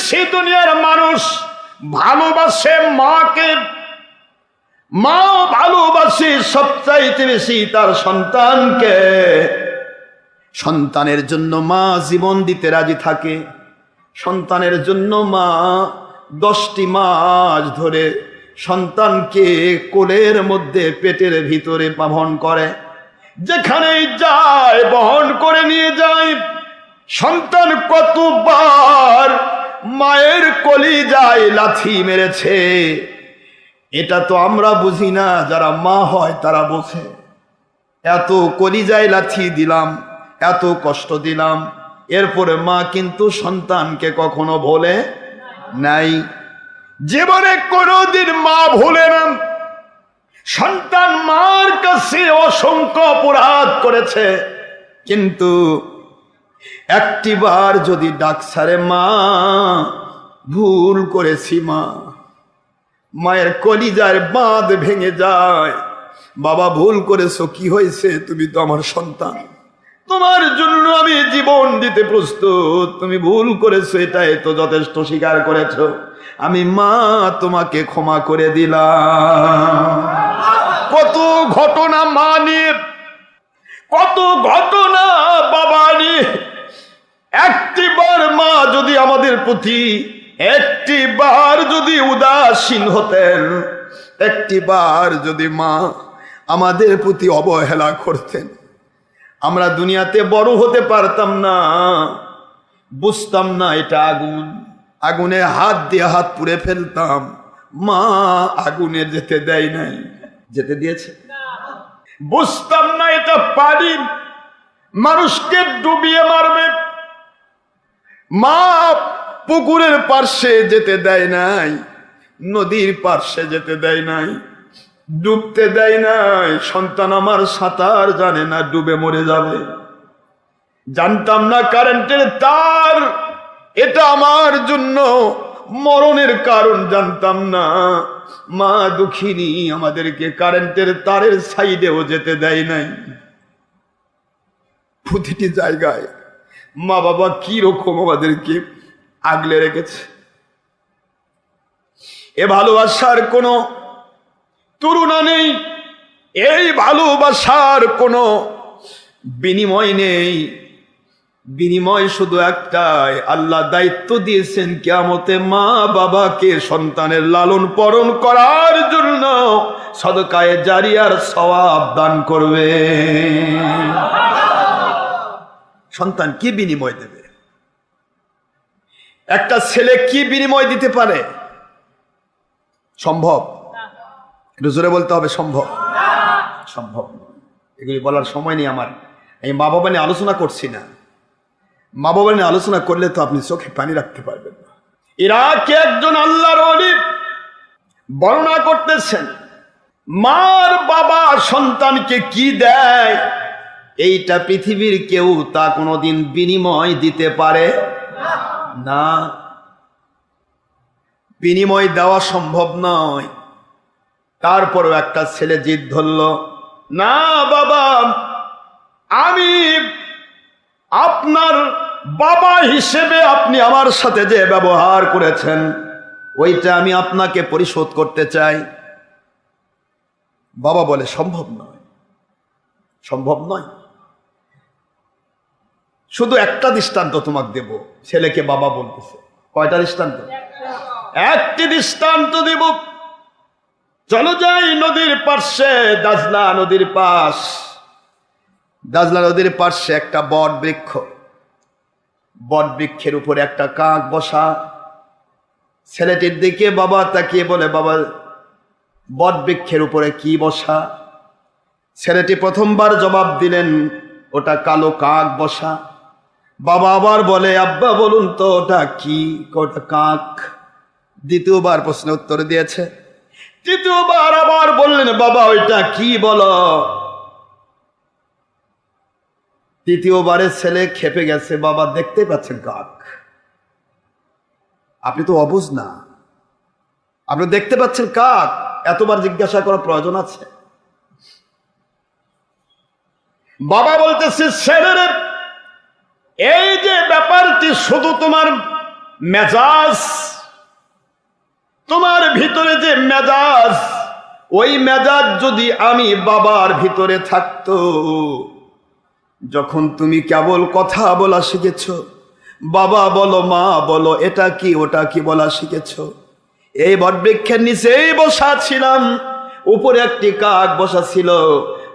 বেশি দুনিয়ার মানুষ ভালোবাসে মাকে, মাও ভালোবাসে সবচাইতে বেশি তার সন্তানকে। সন্তানের জন্য মা জীবন দিতে রাজি থাকে। সন্তানের জন্য মা 10টি মাস ধরে সন্তানকে কোলের মধ্যে পেটের ভিতরে বহন করে, যেখানেই যায় বহন করে নিয়ে যায়। সন্তান কতবার মায়ের কলিজায় লাথি মেরেছে, এটা তো আমরা বুঝি না, যারা মা হয় তারা বোঝে। এত কলিজায় লাথি দিলাম, এত কষ্ট দিলাম, এরপরে মা কিন্তু সন্তানকে কখনো ভোলে নাই। জীবনে কোনোদিন মা ভুলে না। সন্তান মার কাছে অসংখ্য অপরাধ করেছে, কিন্তু একটিবার যদি ডাক ছাড়ে, মা ভুল করেছি মা, মায়ের কলিজার বাঁধ ভেঙে যায়। বাবা ভুল করেছো, কি হয়েছে? তুমি তো আমার সন্তান, তোমার জন্য আমি জীবন দিতে প্রস্তুত। তুমি ভুল করেছো, এটাই তো যথেষ্ট স্বীকার করেছো। আমি মা তোমাকে ক্ষমা করে দিলাম। কত ঘটনা মা নিয়ে, কত ঘটনা বাবা নিয়ে। একটিবার মা যদি আমাদের প্রতি একটিবার যদি উদাসীন হতেন, একটিবার যদি মা আমাদের প্রতি অবহেলা করতেন, আমরা দুনিয়াতে বড় হতে পারতাম না, বুঝতাম না এটা আগুন। আগুনে হাত দিয়ে হাত পুড়ে ফেলতাম। মা আগুনে যেতে দেয় নাই, যেতে দিয়েছে? বুঝতাম না এটা পানি মানুষকে ডুবিয়ে মারবে। মা পুকুরের পার্শ্বে যেতে দেয় নাই, নদীর পার্শ্বে যেতে দেয় নাই, ডুবতে দেয় নাই। সন্তান আমার সাঁতার জানে না, ডুবে মরে যাবে। জানতাম না কারেন্টের তার এটা আমার জন্য মরণের কারণ, জানতাম না। মা দুঃখিনী, আমাদেরকে কারেন্টের তারের সাইডেও যেতে দেয় নাই। প্রতিটি জায়গায় মা বাবা কি রকম আমাদেরকে আগলে রেখেছে। এ ভালোবাসার কোনো তুলনা নেই, এই ভালোবাসার কোনো বিনিময় নেই। বিনিময় শুধু একটাই, আল্লাহ দায়িত্ব দিয়েছেন কিয়ামতে মা বাবাকে সন্তানের লালন পালন করার জন্য সদকায়ে জারিয়ার সওয়াব দান করবে। সন্তান কি বিনিময় দেবে? একটা ছেলে কি বিনিময় দিতে পারে? সম্ভব? একটু জোরে বলতে হবে, সম্ভব? সম্ভব। এগুলি বলার সময় নেই আমার। আমি মা বাবা নিয়ে আলোচনা করছি না। মা বাবা নিয়ে আলোচনা করলে তো আপনি চোখে পানি রাখতে পারবেন না। ইরাকে একজন আল্লাহর ওলি বর্ণনা করতেছেন, মার বাবা সন্তানকে কি দেয় এইটা পৃথিবীর কেউ তা কোনোদিন বিনিময় দিতে পারে না। বিনিময় দেওয়া সম্ভব নয়। তারপরও একটা ছেলে জিদ ধরল, না বাবা, আমি আপনার বাবা হিসেবে আপনি আমার সাথে যে ব্যবহার করেছেন ওইটা আমি আপনাকে পরিশোধ করতে চাই। বাবা বলে সম্ভব নয়, সম্ভব নয়। শুধু একটা দৃষ্টান্ত তোমাকে দেব। ছেলেকে বাবা বলতেছে, কয়টা দৃষ্টান্ত? একটি দৃষ্টান্ত দেব। চলো যাই নদীর পার্শ্বে, দাজলা নদীর পাশ। দাজলা নদীর পার্শ্বে একটা বট বৃক্ষ, বট বৃক্ষের উপরে একটা কাক বসা। ছেলেটির দিকে বাবা তাকিয়ে বলে, বাবা বট বৃক্ষের উপরে কি বসা? ছেলেটি প্রথমবার জবাব দিলেন, ওটা কালো কাক বসা। বাবা আবার বলে, আব্বা বলুন তো ওটা কি? ওটা কাক। দ্বিতীয়বার প্রশ্ন উত্তর দিয়েছে। তৃতীয়বার আবার বললেন, বাবা ওইটা কি বলো? তৃতীয়বারে ছেলে খেপে গেছে, বাবা দেখতে পাচ্ছেন কাক, আপনি তো অবুঝ না, আপনি দেখতে পাচ্ছেন কাক, এতবার জিজ্ঞাসা করার প্রয়োজন আছে? বাবা বলতেছে, ছেলের এই যে ব্যাপারটি শুধু তোমার মেজাজ, তোমার ভিতরে যে মেজাজ, ওই মেজাজ যদি আমি বাবার ভিতরে থাকতো, যখন তুমি কেবল কথা বলা শিখেছ, বাবা বলো মা বলো এটা কি ওটা কি বলা শিখেছ, এই বটবৃক্ষের নিচেই বসা ছিলাম, উপরে একটি কাক বসা ছিল,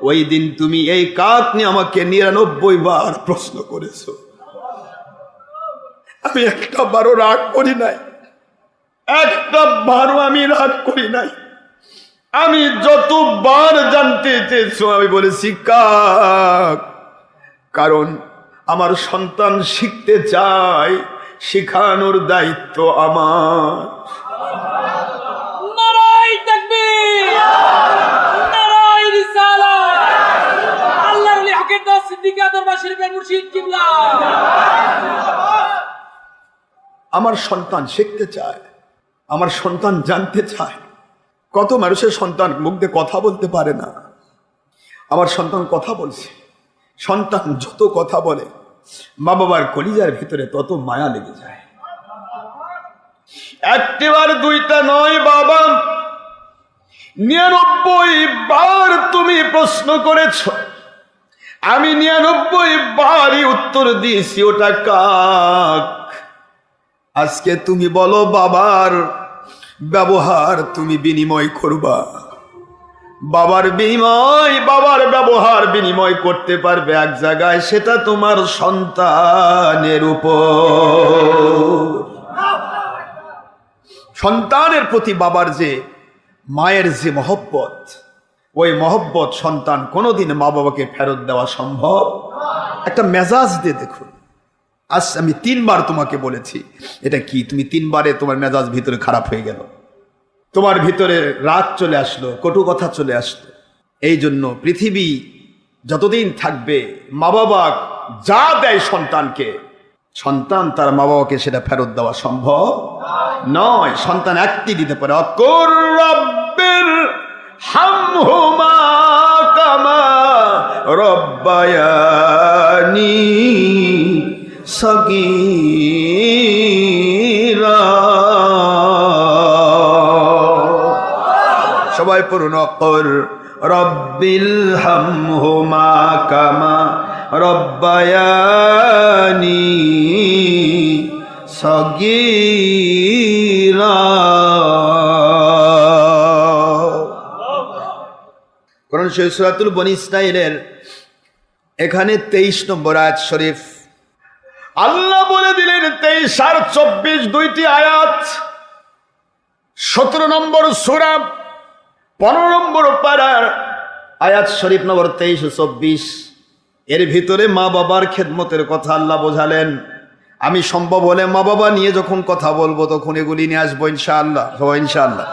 ওই দিন তুমি এই কাক নিয়ে আমাকে 99 বার প্রশ্ন করেছো। আমি একটা বারও রাগ করি নাই, একটা বারও আমি রাগ করি নাই। আমি যতবার জানতে চেয়েছো আমি বলেছি কাক, কারণ আমার সন্তান শিখতে চায়, শেখানোর দায়িত্ব আমার। নারায়ে তাকবীর, নারায়ে রিসালাত। আল্লাহর ওলি হকের দাস সিদ্দিকী দরবার শরীফের মুর্শিদ কিবলা। আমার সন্তান শিখতে চায়, আমার সন্তান জানতে চায়। কত মানুষের সন্তান মুখ দিয়ে কথা বলতে পারে না, আমার সন্তান কথা বলছে। সন্তান যত কথা বলে মা বাবার কলিজার ভিতরে তত মায়া লেগে যায়। একটিবার দুইটা নয় বাবা, 99 বার তুমি প্রশ্ন করেছ, আমি 99 বারই উত্তর দিয়েছি ওটা কাক। আজকে তুমি বলো বাবার ব্যবহার তুমি বিনিময় করবা, বাবার বিনিময়, বাবার ব্যবহার বিনিময় করতে পারবে এক জায়গায়, সেটা তোমার সন্তানের উপর। সন্তানের প্রতি বাবার যে মায়ের যে মহব্বত, ওই মহব্বত সন্তান কোনোদিন মা বাবাকে ফেরত দেওয়া সম্ভব। একটা মেজাজ দিয়ে দেখুন, আজ আমি 3 বার তোমাকে বলেছি, এটা কি তুমি 3 বারে তোমার মেজাজ ভিতরে খারাপ হয়ে গেল, তোমার ভিতরে রাগ চলে আসলো, কটু কথা চলে আসলো। এই জন্য পৃথিবী যতদিন থাকবে মা বাবা যা দেয় সন্তানকে, সন্তান তার মা বাবাকে সেটা ফেরত দেওয়া সম্ভব নয়। সন্তান একটি দিতে পারে, অকুর রব্বির হামহুমা কামা রব্বায়ানি সগীরা। সবাই পড়ুন, অকুর রব্বিল হামহুমা কামা রব্বায়ানি সগীরা। কোরআন শরীফ সূরাতুল বনী ইসরাঈলের এখানে 23 নম্বর আয়াত শরীফ আল্লাহ বলে দিলেন, 23 আর 24 দুইটি আয়াত। 17 নম্বর সূরা 15 নম্বর পারার আয়াত শরীফ নম্বর 23 ও 24। এর ভিতরে মা বাবার খেদমতের কথা আল্লাহ বোঝালেন। আমি সম্ভব হলে মা বাবা নিয়ে যখন কথা বলবো তখন এগুলি নিয়ে আসবো ইনশাআল্লাহ, ইনশাআল্লাহ।